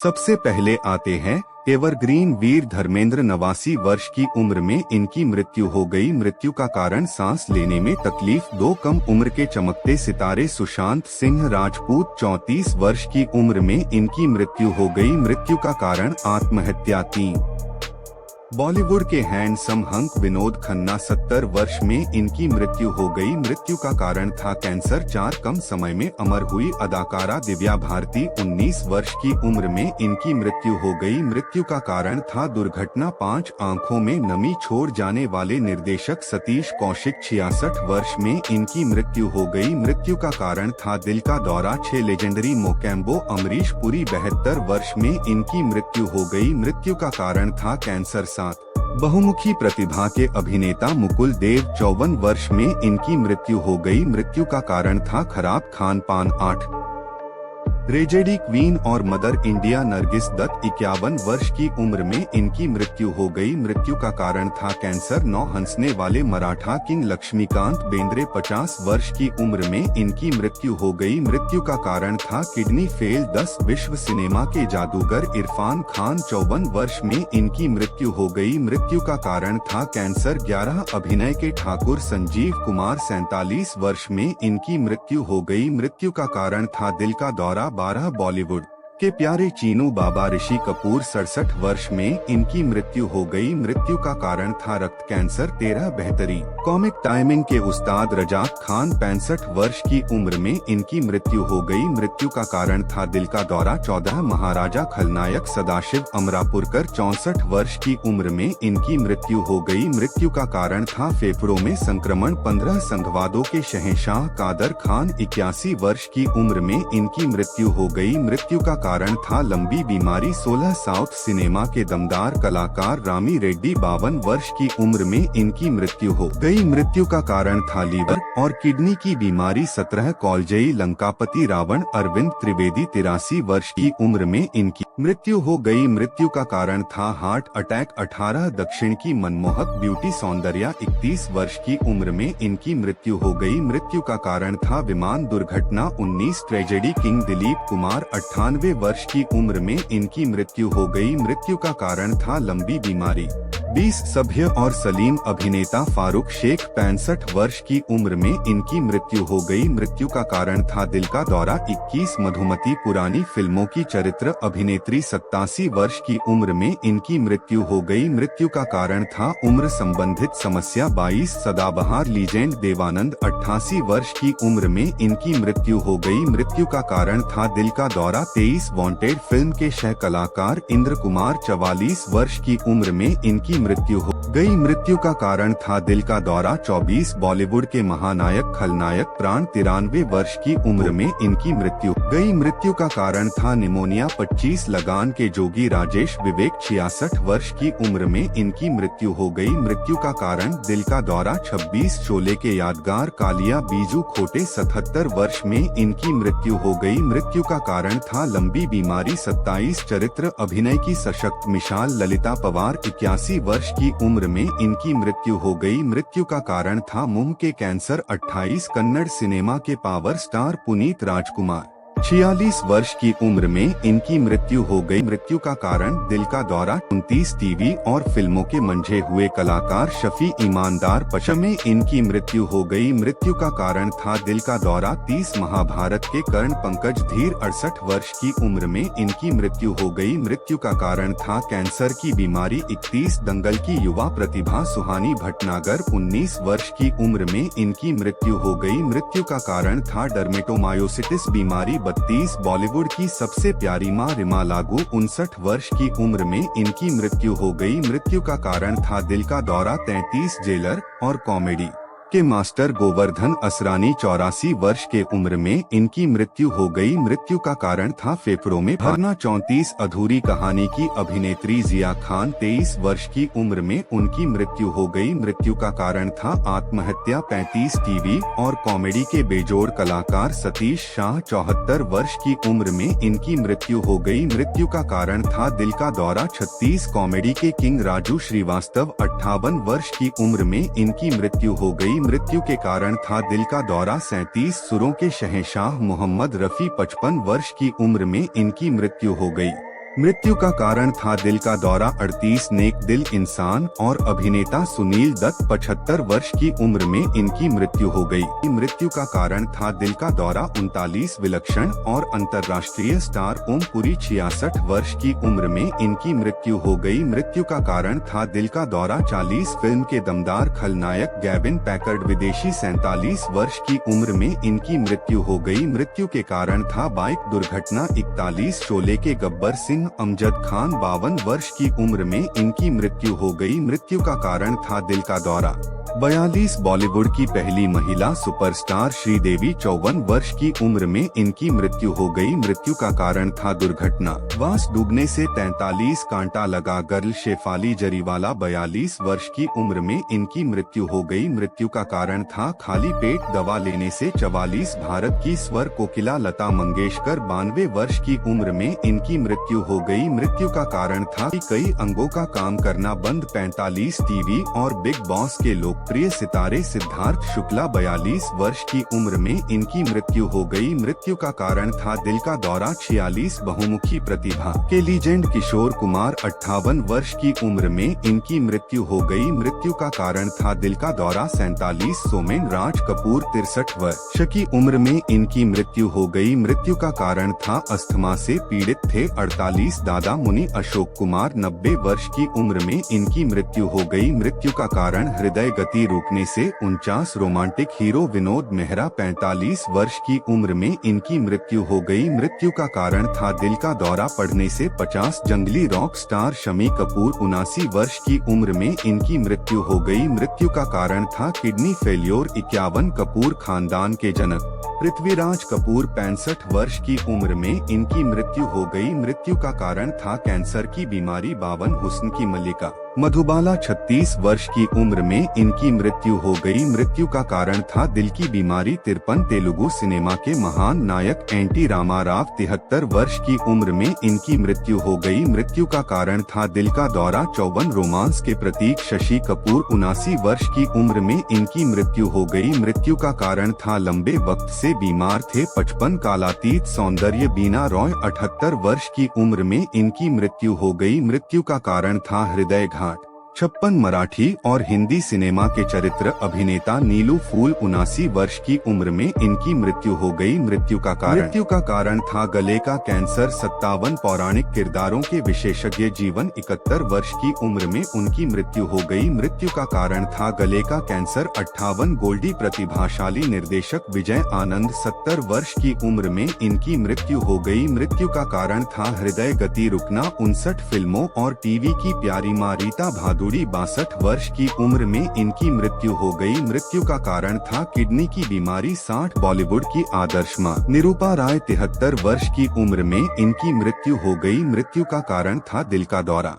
सबसे पहले आते हैं एवरग्रीन वीर धर्मेंद्र। 89 वर्ष की उम्र में इनकी मृत्यु हो गई। मृत्यु का कारण सांस लेने में तकलीफ। 2 कम उम्र के चमकते सितारे सुशांत सिंह राजपूत। 34 वर्ष की उम्र में इनकी मृत्यु हो गई। मृत्यु का कारण आत्महत्या। 3 बॉलीवुड के हैंडसम हंक विनोद खन्ना। 70 वर्ष में इनकी मृत्यु हो गई। मृत्यु का कारण था कैंसर। 4 कम समय में अमर हुई अदाकारा दिव्या भारती। 19 वर्ष की उम्र में इनकी मृत्यु हो गई। मृत्यु का कारण था दुर्घटना। 5 आंखों में नमी छोड़ जाने वाले निर्देशक सतीश कौशिक। 66 वर्ष में इनकी मृत्यु हो गई। मृत्यु का कारण था दिल का दौरा। 6 लेजेंडरी मोकेम्बो अमरीश पुरी। 72 वर्ष में इनकी मृत्यु हो गई। मृत्यु का कारण था कैंसर। 7 बहुमुखी प्रतिभा के अभिनेता मुकुल देव। 54 वर्ष में इनकी मृत्यु हो गई। मृत्यु का कारण था खराब खान पान। 8 ट्रेजेडी क्वीन और मदर इंडिया नरगिस दत्त। 51 वर्ष की उम्र में इनकी मृत्यु हो गई। मृत्यु का कारण था कैंसर। 9 हंसने वाले मराठा किंग लक्ष्मीकांत बेंद्रे। 50 वर्ष की उम्र में इनकी मृत्यु हो गई। मृत्यु का कारण था किडनी फेल। 10 विश्व सिनेमा के जादूगर इरफान खान। 54 वर्ष में इनकी मृत्यु हो गई। मृत्यु का कारण था कैंसर। 11 अभिनय के ठाकुर संजीव कुमार। 47 वर्ष में इनकी मृत्यु हो गई। मृत्यु का कारण था दिल का दौरा। 12 बॉलीवुड के प्यारे चीनू बाबा ऋषि कपूर। 67 वर्ष में इनकी मृत्यु हो गई। मृत्यु का कारण था रक्त कैंसर। 13 बेहतरीन कॉमिक टाइमिंग के उस्ताद रजाक खान। 65 वर्ष की उम्र में इनकी मृत्यु हो गई। मृत्यु का कारण था दिल का दौरा। 14 महाराजा खलनायक सदाशिव अमरापुरकर। 64 वर्ष की उम्र में इनकी मृत्यु हो गई। मृत्यु का कारण था फेफड़ों में संक्रमण। 15 संघवादों के शहंशाह कादर खान। 81 वर्ष की उम्र में इनकी मृत्यु हो गई। मृत्यु का कारण था लंबी बीमारी। 16 साउथ सिनेमा के दमदार कलाकार रामी रेड्डी। 52 वर्ष की उम्र में इनकी मृत्यु हो गई। मृत्यु का कारण था लीवर और किडनी की बीमारी। 17 कौलजई लंकापति रावण अरविंद त्रिवेदी। 83 वर्ष की उम्र में इनकी मृत्यु हो गई। मृत्यु का कारण था हार्ट अटैक। 18 दक्षिण की मनमोहक ब्यूटी सौंदर्या। 31 वर्ष की उम्र में इनकी मृत्यु हो गई। मृत्यु का कारण था विमान दुर्घटना। 19 ट्रेजेडी किंग दिलीप कुमार। 98 वर्ष की उम्र में इनकी मृत्यु हो गई। मृत्यु का कारण था लंबी बीमारी। 20 सभ्य और सलीम अभिनेता फारूक शेख। 65 वर्ष की उम्र में इनकी मृत्यु हो गई। मृत्यु का कारण था दिल का दौरा। 21 मधुमती पुरानी फिल्मों की चरित्र अभिनेत्री। 87 वर्ष की उम्र में इनकी मृत्यु हो गई। मृत्यु का कारण था उम्र संबंधित समस्या। 22 सदाबहार लीजेंड देवानंद। 88 वर्ष की उम्र में इनकी मृत्यु हो गई। मृत्यु का कारण था दिल का दौरा। 23 वांटेड फिल्म के सह कलाकार इंद्र कुमार। 44 वर्ष की उम्र में इनकी मृत्यु हो गई। मृत्यु का कारण था दिल का दौरा। 24 बॉलीवुड के महानायक खलनायक प्राण। 93 वर्ष की उम्र में इनकी मृत्यु गई। मृत्यु का कारण था निमोनिया। 25 लगान के जोगी राजेश विवेक। 66 वर्ष की उम्र में इनकी मृत्यु हो गई। मृत्यु का कारण दिल का दौरा। 26 शोले के यादगार कालिया बीजू खोटे। 77 वर्ष में इनकी मृत्यु हो गई। मृत्यु का कारण था लंबी बीमारी। 27 चरित्र अभिनय की सशक्त मिसाल ललिता पवार। 81 वर्ष की उम्र में इनकी मृत्यु हो गई। मृत्यु का कारण था मुंह के कैंसर। 28 कन्नड़ सिनेमा के पावर स्टार पुनीत राजकुमार। 46 वर्ष की उम्र में इनकी मृत्यु हो गई। मृत्यु का कारण दिल का दौरा। 29 टीवी और फिल्मों के मंझे हुए कलाकार शफी ईमानदार। 55 में इनकी मृत्यु हो गई। मृत्यु का कारण था दिल का दौरा। 30 महाभारत के कर्ण पंकज धीर। 68 वर्ष की उम्र में इनकी मृत्यु हो गई। मृत्यु का कारण था कैंसर की बीमारी। 31 दंगल की युवा प्रतिभा सुहानी भटनागर। 19 वर्ष की उम्र में इनकी मृत्यु हो गई। मृत्यु का कारण था डर्मेटोमायोसिटिस बीमारी। 32 बॉलीवुड की सबसे प्यारी मां रिमा लागू। 59 वर्ष की उम्र में इनकी मृत्यु हो गई। मृत्यु का कारण था दिल का दौरा। 33 जेलर और कॉमेडी के मास्टर गोवर्धन असरानी। 84 वर्ष के उम्र में इनकी मृत्यु हो गई। मृत्यु का कारण था फेफड़ों में भरना। 34 अधूरी कहानी की अभिनेत्री जिया खान। 23 वर्ष की उम्र में उनकी मृत्यु हो गई। मृत्यु का कारण था आत्महत्या। 35 टीवी और कॉमेडी के बेजोड़ कलाकार सतीश शाह। 74 वर्ष की उम्र में इनकी मृत्यु हो गई। मृत्यु का कारण था दिल का दौरा। 36 कॉमेडी के किंग राजू श्रीवास्तव। 58 वर्ष की उम्र में इनकी मृत्यु हो गई। मृत्यु के कारण था दिल का दौरा। 37 सुरों के शहंशाह मोहम्मद रफी। 55 वर्ष की उम्र में इनकी मृत्यु हो गई। मृत्यु का कारण था दिल का दौरा। 38 नेक दिल इंसान और अभिनेता सुनील दत्त 75 वर्ष की उम्र में इनकी मृत्यु हो गई। मृत्यु का कारण था दिल का दौरा। 39 विलक्षण और अंतर्राष्ट्रीय स्टार ओम पुरी 66 वर्ष की उम्र में इनकी मृत्यु हो गई। मृत्यु का कारण था दिल का दौरा। 40 फिल्म के दमदार खलनायक गैविन पैकर्ड विदेशी 47 वर्ष की उम्र में इनकी मृत्यु हो गई। मृत्यु के कारण था बाइक दुर्घटना। 41 शोले के गब्बर सिंह अमजद खान 52 वर्ष की उम्र में इनकी मृत्यु हो गई। मृत्यु का कारण था दिल का दौरा। 42 बॉलीवुड की पहली महिला सुपरस्टार श्रीदेवी 54 वर्ष की उम्र में इनकी मृत्यु हो गई। मृत्यु का कारण था दुर्घटना। वास डूबने से 43 कांटा लगा गर्ल शेफाली जरीवाला 42 वर्ष की उम्र में इनकी मृत्यु हो गई। मृत्यु का कारण था खाली पेट दवा लेने से। 44 भारत की स्वर कोकिला लता मंगेशकर 92 वर्ष की उम्र में इनकी मृत्यु हो गई। मृत्यु का कारण था कई अंगों का काम करना बंद। 45 टीवी और बिग बॉस के लोकप्रिय सितारे सिद्धार्थ शुक्ला 42 वर्ष की उम्र में इनकी मृत्यु हो गई। मृत्यु का कारण था दिल का दौरा। 46 बहुमुखी प्रतिभा के लीजेंड किशोर कुमार 58 वर्ष की उम्र में इनकी मृत्यु हो गई। मृत्यु का कारण था दिल का दौरा। 47 सोमेन राज कपूर 63 वर्ष की उम्र में इनकी मृत्यु हो गई। मृत्यु का कारण था अस्थमा से पीड़ित थे। 48 दादा मुनि अशोक कुमार 90 वर्ष की उम्र में इनकी मृत्यु हो गई। मृत्यु का कारण हृदय गति रुकने से। 49 रोमांटिक हीरो विनोद मेहरा 45 वर्ष की उम्र में इनकी मृत्यु हो गई। मृत्यु का कारण था दिल का दौरा पड़ने से। 50 जंगली रॉक स्टार शम्मी कपूर 79 वर्ष की उम्र में इनकी मृत्यु हो गई। मृत्यु का कारण था किडनी फेल्योर। 51 कपूर खानदान के जनक पृथ्वीराज कपूर 65 वर्ष की उम्र में इनकी मृत्यु हो गई। मृत्यु का कारण था कैंसर की बीमारी। 52 हुस्न की मल्लिका मधुबाला 36 वर्ष की उम्र में इनकी मृत्यु हो गई। मृत्यु का कारण था दिल की बीमारी। 53 तेलुगु सिनेमा के महान नायक एनटी रामाराव 73 वर्ष की उम्र में इनकी मृत्यु हो गई। मृत्यु का कारण था दिल का दौरा। 54 रोमांस के प्रतीक शशि कपूर 79 वर्ष की उम्र में इनकी मृत्यु हो गई। मृत्यु का कारण था लंबे वक्त से बीमार थे। 55 कालातीत सौंदर्य बीना रॉय 78 वर्ष की उम्र में इनकी मृत्यु हो गई। मृत्यु का कारण था हृदय घाट। 56 मराठी और हिंदी सिनेमा के चरित्र अभिनेता नीलू फूल 79 वर्ष की उम्र में इनकी मृत्यु हो गई। मृत्यु का कारण था गले का कैंसर। 57 पौराणिक किरदारों के विशेषज्ञ जीवन 71 वर्ष की उम्र में उनकी मृत्यु हो गई। मृत्यु का कारण था गले का कैंसर। 58 गोल्डी प्रतिभाशाली निर्देशक विजय आनंद 70 वर्ष की उम्र में इनकी मृत्यु हो गई। मृत्यु का कारण था हृदय गति रुकना। 59 फिल्मों और टीवी की प्यारी माँ रीता भादुड़ी 62 वर्ष की उम्र में इनकी मृत्यु हो गई। मृत्यु का कारण था किडनी की बीमारी। 60 बॉलीवुड की आदर्श मां निरूपा राय 73 वर्ष की उम्र में इनकी मृत्यु हो गई। मृत्यु का कारण था दिल का दौरा।